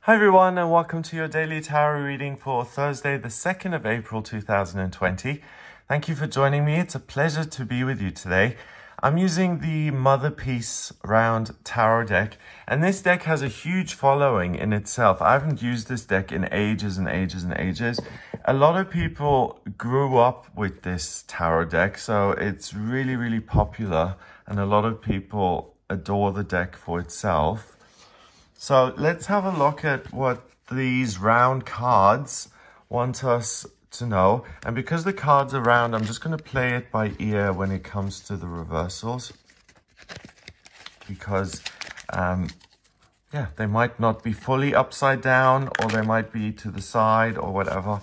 Hi everyone, and welcome to your daily tarot reading for Thursday, the 2nd of April 2020. Thank you for joining me. It's a pleasure to be with you today. I'm using the Mother Peace Round Tarot deck, and this deck has a huge following in itself. I haven't used this deck in ages and ages and ages. A lot of people grew up with this tarot deck, so it's really, really popular, and a lot of people adore the deck for itself. So let's have a look at what these round cards want us to know. And because the cards are round, I'm just going to play it by ear when it comes to the reversals. Because, they might not be fully upside down, or they might be to the side or whatever.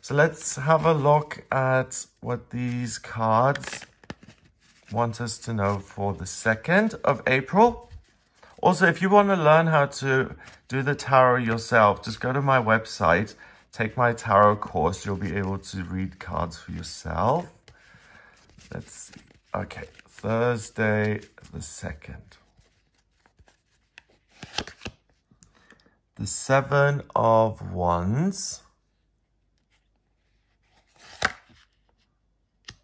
So let's have a look at what these cards want us to know for the 2nd of April. Also, if you want to learn how to do the tarot yourself, just go to my website, take my tarot course. You'll be able to read cards for yourself. Let's see. Okay, Thursday the 2nd. The 7 of Wands.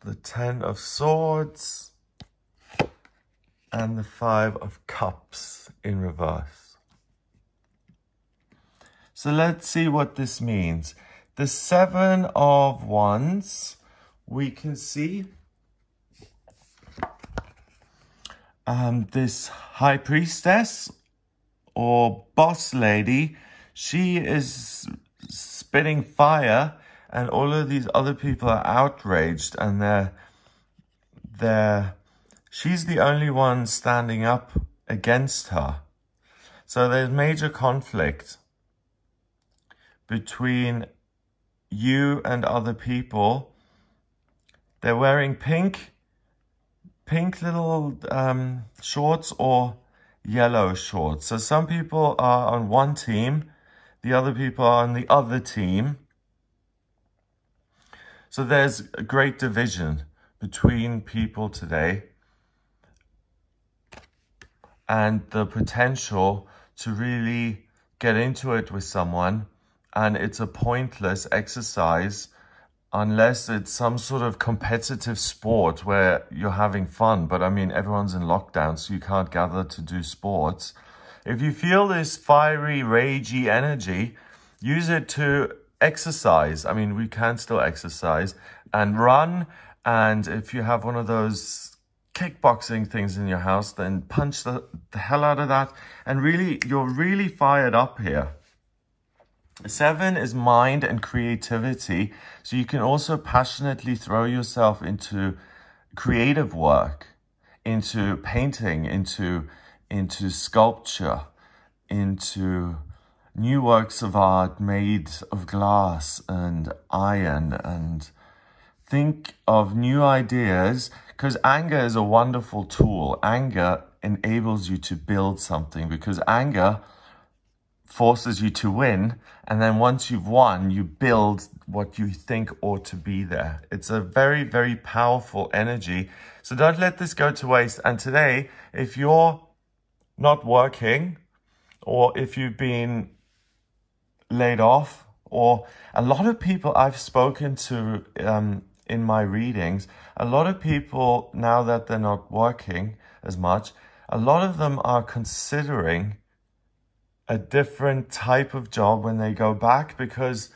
The 10 of Swords. And the 5 of Cups in reverse. So let's see what this means. The 7 of Wands, we can see this High Priestess or Boss Lady. She is spitting fire, and all of these other people are outraged, and she's the only one standing up against her. So there's major conflict between you and other people. They're wearing pink little shorts or yellow shorts. So some people are on one team, the other people are on the other team. So there's a great division between people today, and the potential to really get into it with someone. And it's a pointless exercise unless it's some sort of competitive sport where you're having fun. But I mean, everyone's in lockdown, so you can't gather to do sports. If you feel this fiery, ragey energy, use it to exercise. I mean, we can still exercise and run. And if you have one of those kickboxing things in your house, then punch the hell out of that. And really, you're really fired up here. 7 is mind and creativity. So you can also passionately throw yourself into creative work, into painting, into sculpture, into new works of art made of glass and iron, and think of new ideas, because anger is a wonderful tool. Anger enables you to build something, because anger forces you to win. And then once you've won, you build what you think ought to be there. It's a very, very powerful energy. So don't let this go to waste. And today, if you're not working, or if you've been laid off, or a lot of people I've spoken to in my readings, a lot of people, now that they're not working as much, a lot of them are considering a different type of job when they go back, because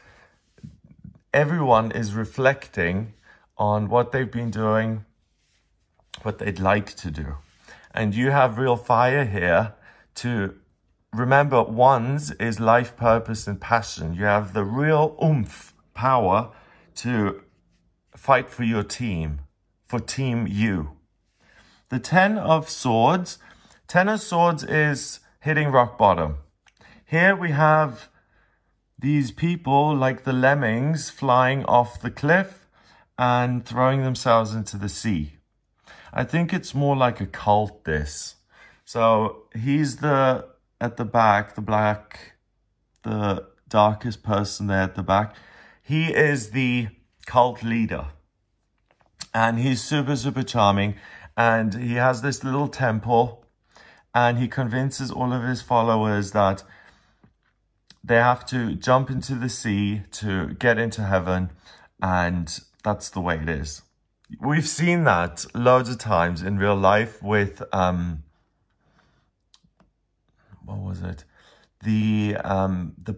everyone is reflecting on what they've been doing, what they'd like to do. And you have real fire here to remember. Wands is life, purpose, and passion. You have the real oomph, power to fight for your team, for team you. The 10 of Swords. 10 of Swords is hitting rock bottom. Here we have these people like the lemmings flying off the cliff and throwing themselves into the sea. I think it's more like a cult, this. So he's at the back, the darkest person there at the back. He is the cult leader, and he's super, super charming, and he has this little temple, and he convinces all of his followers that they have to jump into the sea to get into heaven, and that's the way it is. We've seen that loads of times in real life with, what was it? The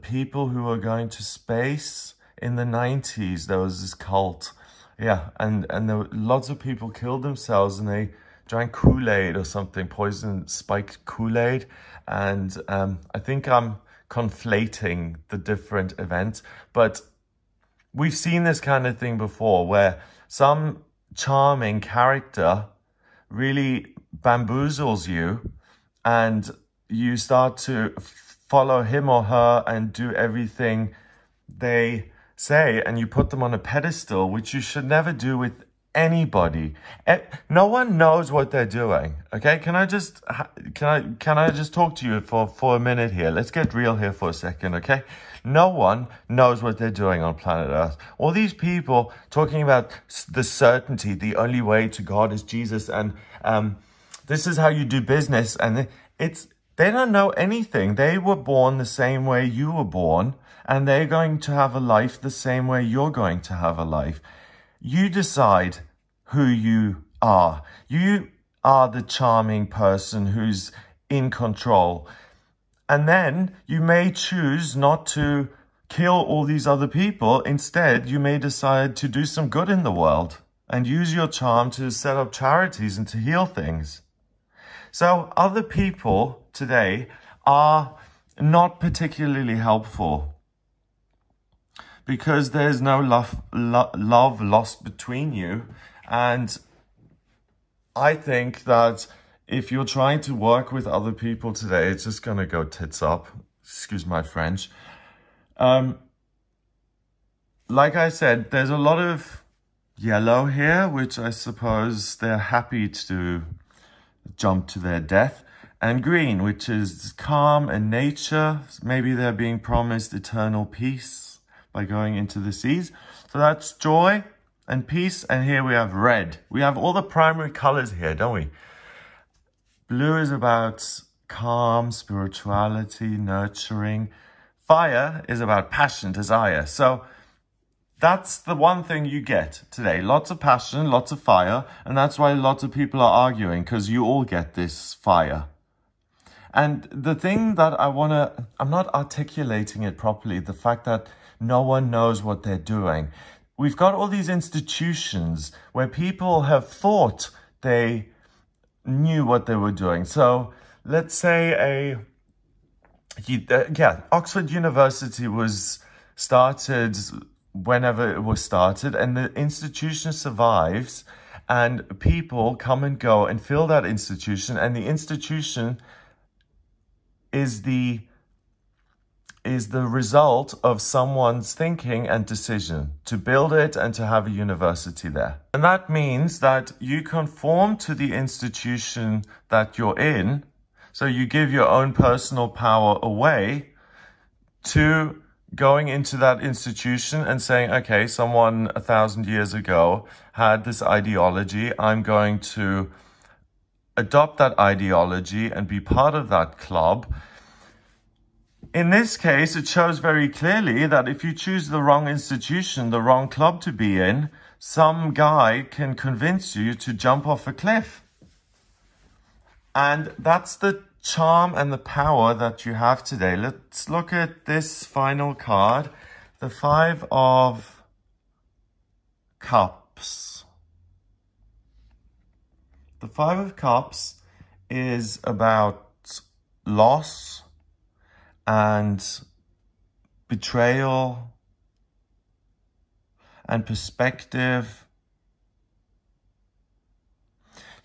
people who were going to space in the 90s. There was this cult. Yeah, and there were, lots of people killed themselves, and they drank Kool-Aid or something, poison spiked Kool-Aid. And I think I'm conflating the different events, but we've seen this kind of thing before where some charming character really bamboozles you, and you start to follow him or her and do everything they say, and you put them on a pedestal, which you should never do with anybody. No one knows what they're doing. Okay, can I just talk to you for a minute here? Let's get real here for a second. Okay, no one knows what they're doing on planet Earth. All these people talking about the certainty, the only way to God is Jesus, and this is how you do business, and they don't know anything. They were born the same way you were born, and they're going to have a life the same way you're going to have a life. You decide who you are. You are the charming person who's in control. And then you may choose not to kill all these other people. Instead, you may decide to do some good in the world and use your charm to set up charities and to heal things. So other people today are not particularly helpful, because there's no love lost between you. And I think that if you're trying to work with other people today, it's just going to go tits up. Excuse my French. Like I said, there's a lot of yellow here, which I suppose they're happy to jump to their death. And green, which is calm and nature. Maybe they're being promised eternal peace by going into the seas. So that's joy and peace. And here we have red. We have all the primary colors here, don't we? Blue is about calm, spirituality, nurturing. Fire is about passion, desire. So that's the one thing you get today. Lots of passion, lots of fire. And that's why lots of people are arguing, because you all get this fire. And the thing that I'm not articulating it properly, the fact that no one knows what they're doing. We've got all these institutions where people have thought they knew what they were doing. So let's say Oxford University was started whenever it was started, and the institution survives, and people come and go and fill that institution, and the institution is the result of someone's thinking and decision to build it and to have a university there. And that means that you conform to the institution that you're in. So you give your own personal power away to going into that institution and saying, okay, someone 1,000 years ago had this ideology. I'm going to adopt that ideology and be part of that club. In this case, it shows very clearly that if you choose the wrong institution, the wrong club to be in, some guy can convince you to jump off a cliff. And that's the charm and the power that you have today. Let's look at this final card, the 5 of Cups. The 5 of Cups is about loss and betrayal and perspective.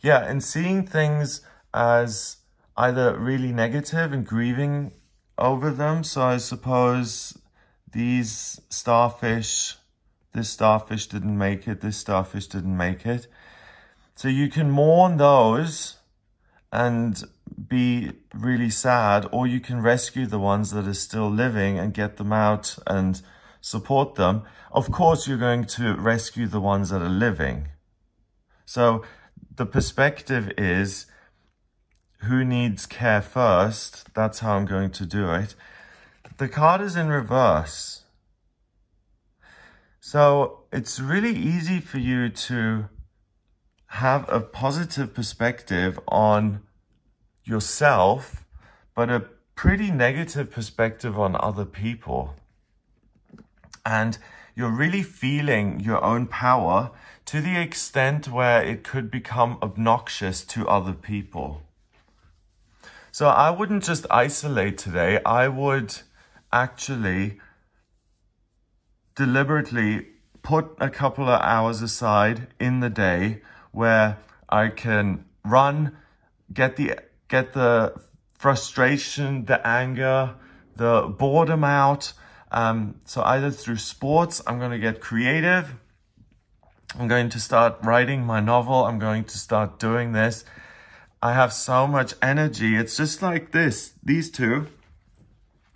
Yeah, and seeing things as either really negative and grieving over them. So I suppose these starfish, this starfish didn't make it, this starfish didn't make it. So you can mourn those and be really sad, or you can rescue the ones that are still living and get them out and support them. Of course, you're going to rescue the ones that are living. So the perspective is, who needs care first? That's how I'm going to do it. the card is in reverse. So it's really easy for you to have a positive perspective on yourself, but a pretty negative perspective on other people. And you're really feeling your own power to the extent where it could become obnoxious to other people. So I wouldn't just isolate today. I would actually deliberately put a couple of hours aside in the day where I can run, get the frustration, the anger, the boredom out. So either through sports, I'm going to get creative. I'm going to start writing my novel. I'm going to start doing this. I have so much energy. It's just like these two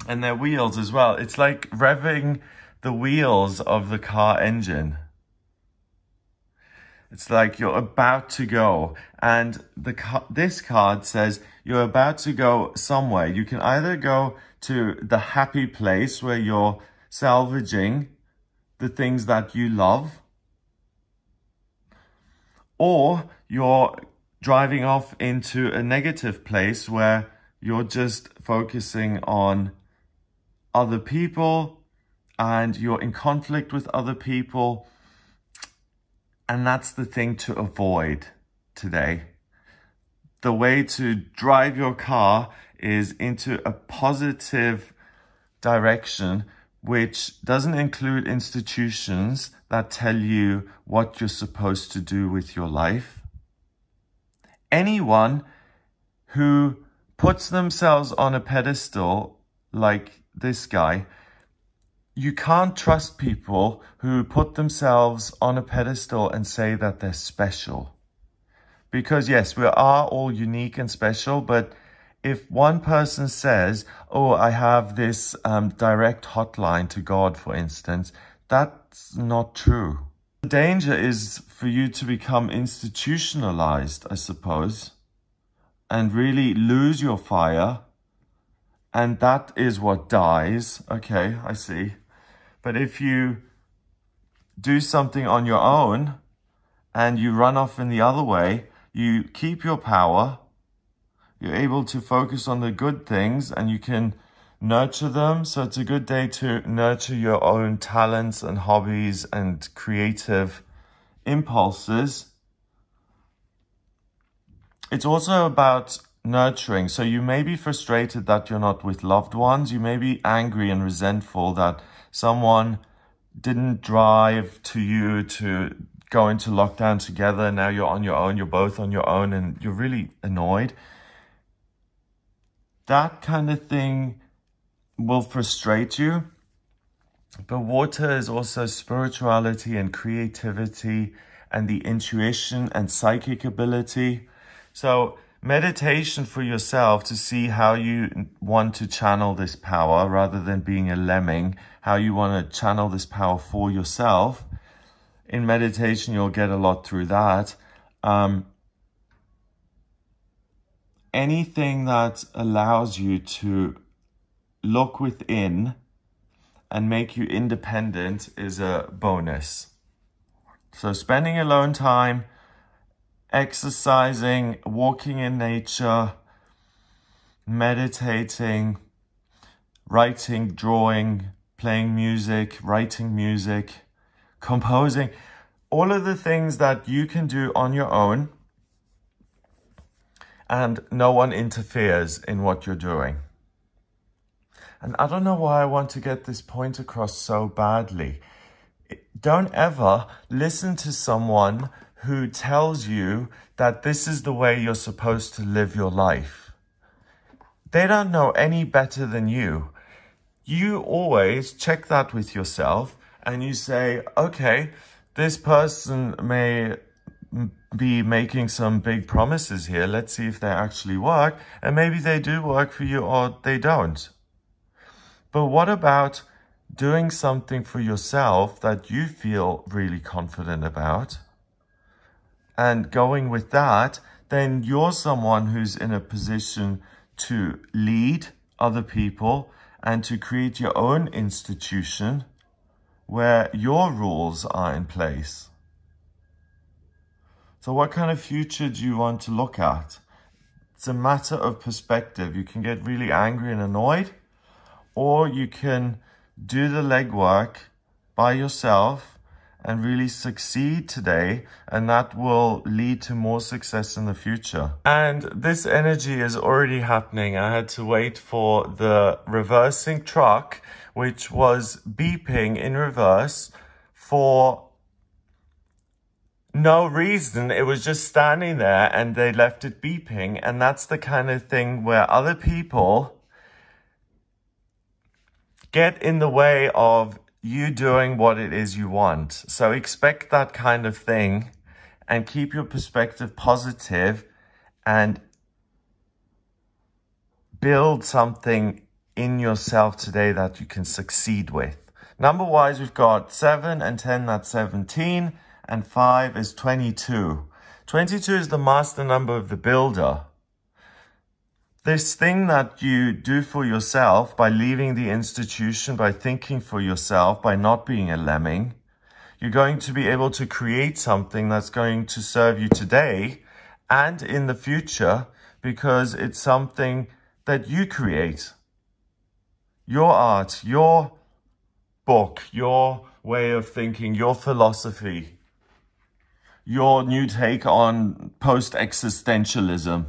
and their wheels as well. It's like revving the wheels of the car engine. It's like you're about to go. And this card says you're about to go somewhere. You can either go to the happy place where you're salvaging the things that you love, or you're driving off into a negative place where you're just focusing on other people and you're in conflict with other people. And that's the thing to avoid today. The way to drive your car is into a positive direction, which doesn't include institutions that tell you what you're supposed to do with your life. Anyone who puts themselves on a pedestal like this guy, you can't trust people who put themselves on a pedestal and say that they're special. Because yes, we are all unique and special, but if one person says, oh, I have this direct hotline to God, for instance, that's not true. The danger is for you to become institutionalized, I suppose, and really lose your fire. And that is what dies. Okay, I see. But if you do something on your own and you run off in the other way, you keep your power. You're able to focus on the good things and you can nurture them. So it's a good day to nurture your own talents and hobbies and creative impulses. It's also about nurturing. So you may be frustrated that you're not with loved ones. You may be angry and resentful that someone didn't drive to you to go into lockdown together. Now you're on your own. You're both on your own and you're really annoyed. That kind of thing will frustrate you. But water is also spirituality and creativity and the intuition and psychic ability. So meditation for yourself to see how you want to channel this power rather than being a lemming, how you want to channel this power for yourself. In meditation, you'll get a lot through that. Anything that allows you to look within and make you independent is a bonus. So spending alone time, exercising, walking in nature, meditating, writing, drawing, playing music, writing music, composing, all of the things that you can do on your own and no one interferes in what you're doing. And I don't know why I want to get this point across so badly. Don't ever listen to someone who tells you that this is the way you're supposed to live your life. They don't know any better than you. You always check that with yourself and you say, okay, this person may be making some big promises here. Let's see if they actually work. And maybe they do work for you or they don't. But what about doing something for yourself that you feel really confident about and going with that? Then you're someone who's in a position to lead other people and to create your own institution where your rules are in place. So what kind of future do you want to look at? It's a matter of perspective. You can get really angry and annoyed, or you can do the legwork by yourself and really succeed today, and that will lead to more success in the future. And this energy is already happening. I had to wait for the reversing truck, which was beeping in reverse for no reason. It was just standing there and they left it beeping. And that's the kind of thing where other people get in the way of you doing what it is you want. So expect that kind of thing and keep your perspective positive and build something in yourself today that you can succeed with. Number-wise, we've got 7 and 10, that's 17. And 5 is 22. 22 is the master number of the builder. This thing that you do for yourself by leaving the institution, by thinking for yourself, by not being a lemming, you're going to be able to create something that's going to serve you today and in the future, because it's something that you create. Your art, your book, your way of thinking, your philosophy, your new take on post-existentialism.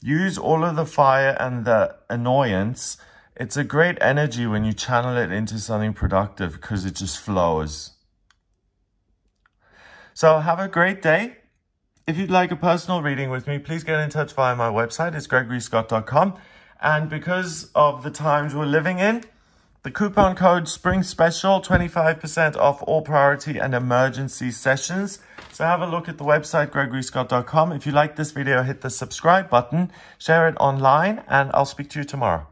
Use all of the fire and the annoyance. It's a great energy when you channel it into something productive because it just flows. So have a great day. If you'd like a personal reading with me, please get in touch via my website. It's gregoryscott.com. And because of the times we're living in, the coupon code Spring Special, 25% off all priority and emergency sessions. So have a look at the website, gregoryscott.com. If you like this video, hit the subscribe button, share it online, and I'll speak to you tomorrow.